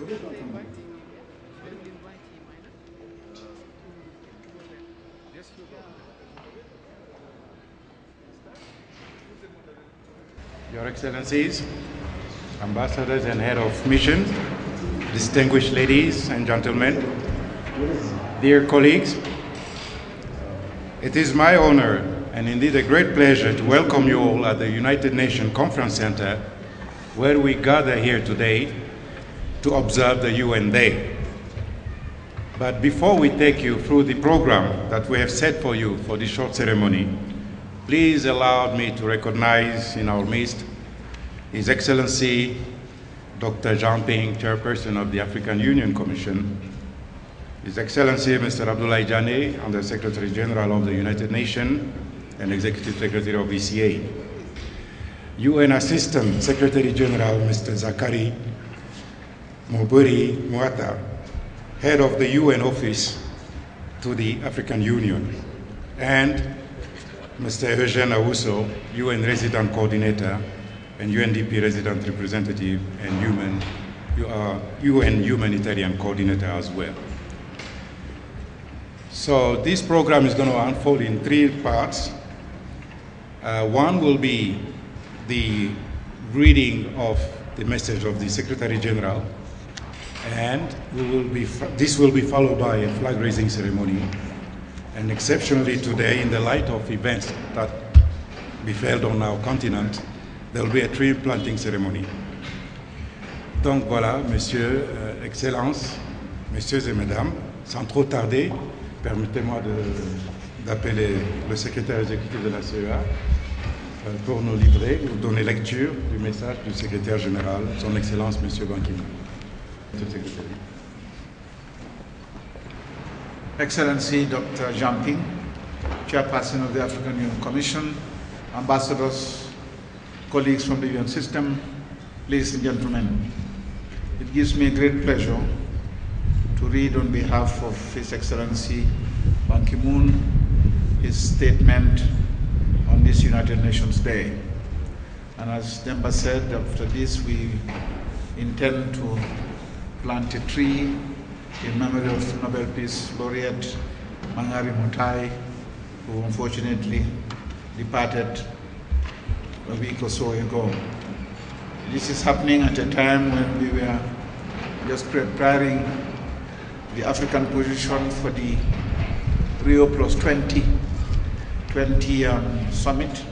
Your Excellencies, Ambassadors and Head of Mission, distinguished ladies and gentlemen, dear colleagues, it is my honor and indeed a great pleasure to welcome you all at the United Nations Conference Center, where we gather here today to observe the UN Day. But before we take you through the program that we have set for you for this short ceremony, please allow me to recognize in our midst His Excellency Dr. Jean Ping, Chairperson of the African Union Commission, His Excellency Mr. Abdoulaye Diané, Under Secretary General of the United Nations and Executive Secretary of ECA, UN Assistant Secretary General Mr. Zakari Moburi Muata, Head of the UN Office to the African Union, and Mr. Eugène Awuso, UN Resident Coordinator and UNDP Resident Representative and UN Humanitarian Coordinator as well. So this program is going to unfold in three parts. One will be the reading of the message of the Secretary General, and this will be followed by a flag-raising ceremony. And exceptionally today, in the light of events that befell on our continent, there will be a tree planting ceremony. Donc voilà, Messieurs, Excellences, Messieurs et Mesdames, sans trop tarder, permettez-moi d'appeler le secrétaire exécutif de la CEA pour nous livrer ou donner lecture du message du secrétaire général, Son Excellence Monsieur Ban Ki-moon. Monsieur le secrétaire. Excellency Dr. Jean Ping, Chairperson of the African Union Commission, ambassadors, colleagues from the UN system, ladies and gentlemen, it gives me great pleasure to read on behalf of His Excellency Ban Ki-moon his statement on this United Nations Day. And as Demba said, after this we intend to plant a tree in memory of Nobel Peace Laureate Mangari Maathai, who unfortunately departed a week or so ago. This is happening at a time when we were just preparing the African position for the Rio Plus 20 summit,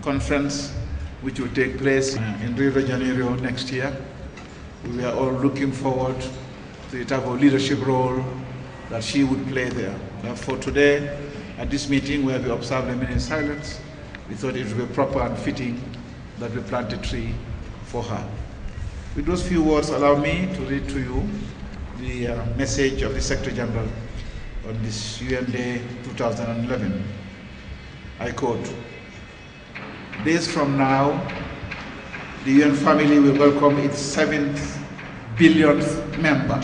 conference, which will take place in Rio de Janeiro next year. We are all looking forward to the type of leadership role that she would play there. Therefore today, at this meeting where we observe a minute silence, we thought it would be proper and fitting that we plant a tree for her. With those few words, allow me to read to you the message of the Secretary General on this UN Day 2011. I quote, "Days from now, the UN family will welcome its 7th billionth member.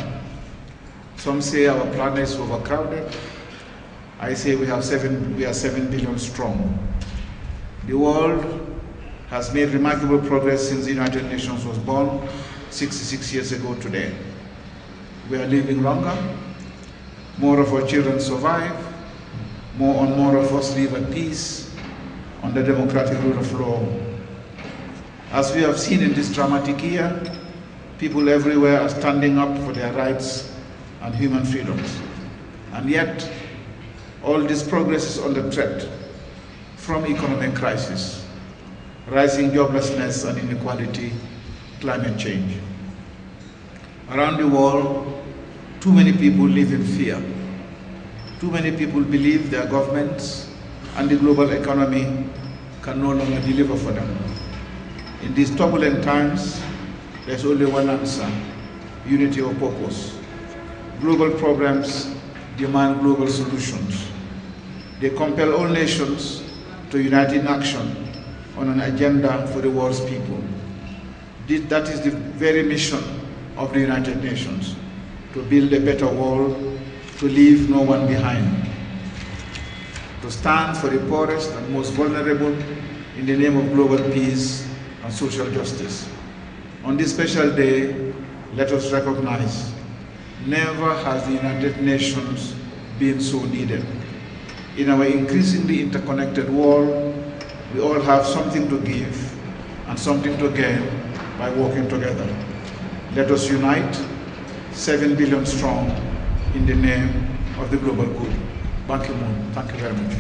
Some say our planet is overcrowded. I say we are 7 billion strong. The world has made remarkable progress since the United Nations was born 66 years ago today. We are living longer, more of our children survive, more and more of us live at peace under democratic rule of law. As we have seen in this dramatic year, people everywhere are standing up for their rights and human freedoms. And yet, all this progress is under threat from economic crisis, rising joblessness and inequality, climate change. Around the world, too many people live in fear. Too many people believe their governments and the global economy can no longer deliver for them. In these turbulent times, there's only one answer: unity of purpose. Global problems demand global solutions. They compel all nations to unite in action on an agenda for the world's people. That is the very mission of the United Nations: to build a better world, to leave no one behind, to stand for the poorest and most vulnerable in the name of global peace and social justice. On this special day, let us recognize, never has the United Nations been so needed. In our increasingly interconnected world, we all have something to give and something to gain by working together. Let us unite, 7 billion strong, in the name of the global good. Ban Ki-moon, thank you very much.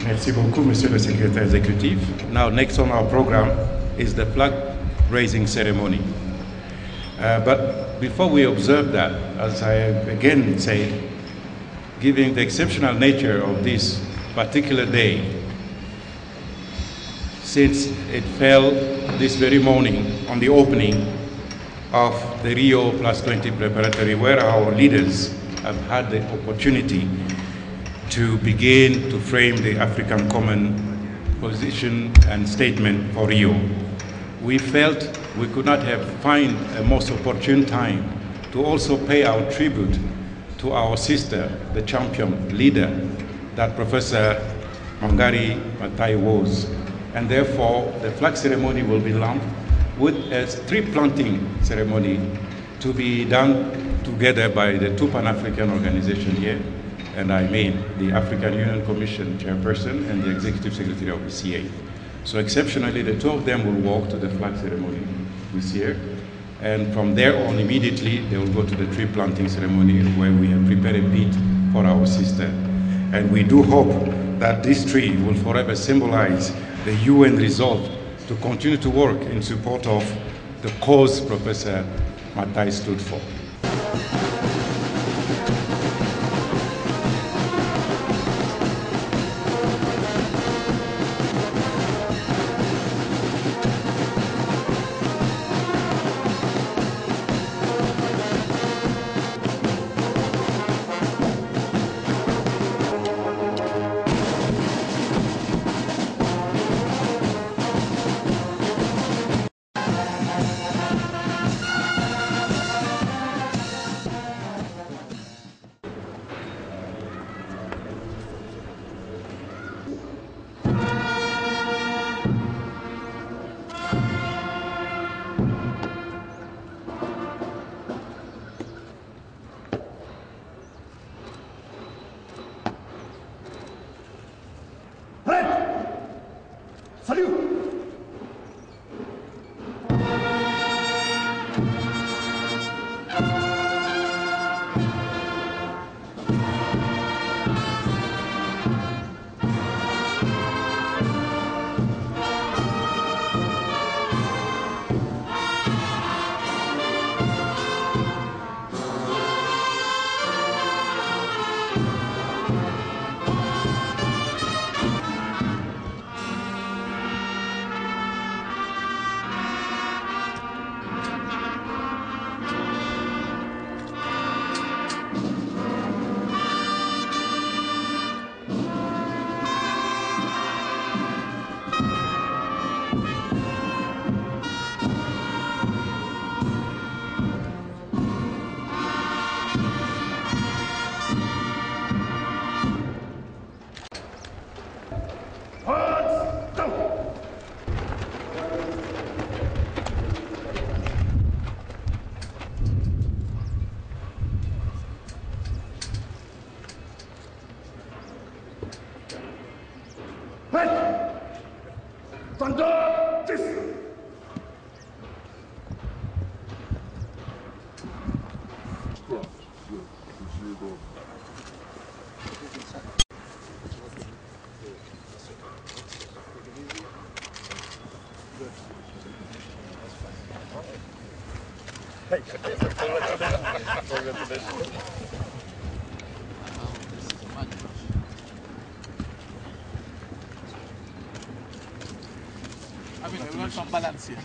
Merci beaucoup, Monsieur le Secrétaire Exécutif. Now, next on our program is the flag raising ceremony. But before we observe that, as I have again said, given the exceptional nature of this particular day, since it fell this very morning on the opening of the Rio +20 preparatory, where our leaders have had the opportunity to begin to frame the African common position and statement for Rio. We felt we could not have found a most opportune time to also pay our tribute to our sister, the champion leader that Professor Wangari Maathai was. And therefore, the flag ceremony will be lumped with a tree planting ceremony to be done together by the two Pan-African organizations here. And I mean the African Union Commission chairperson and the executive secretary of ECA. So exceptionally, the two of them will walk to the flag ceremony this year. And from there on, immediately, they will go to the tree planting ceremony where we have prepared a pit for our sister. And we do hope that this tree will forever symbolize the UN resolve to continue to work in support of the cause Professor Maathai stood for. Salut! I mean, we want some balance here.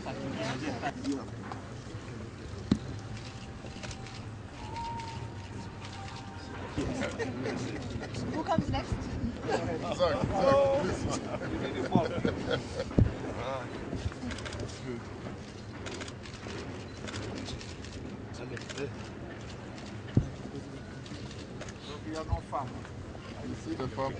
Who comes next? We are no farm. You see the farm?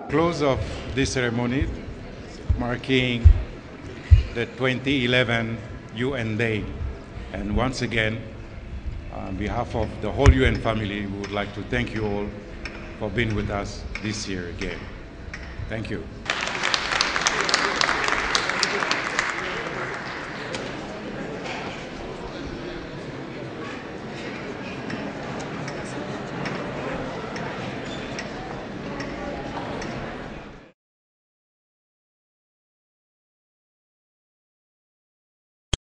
Close of this ceremony marking the 2011 UN Day. And once again, on behalf of the whole UN family, we would like to thank you all for being with us this year again. Thank you.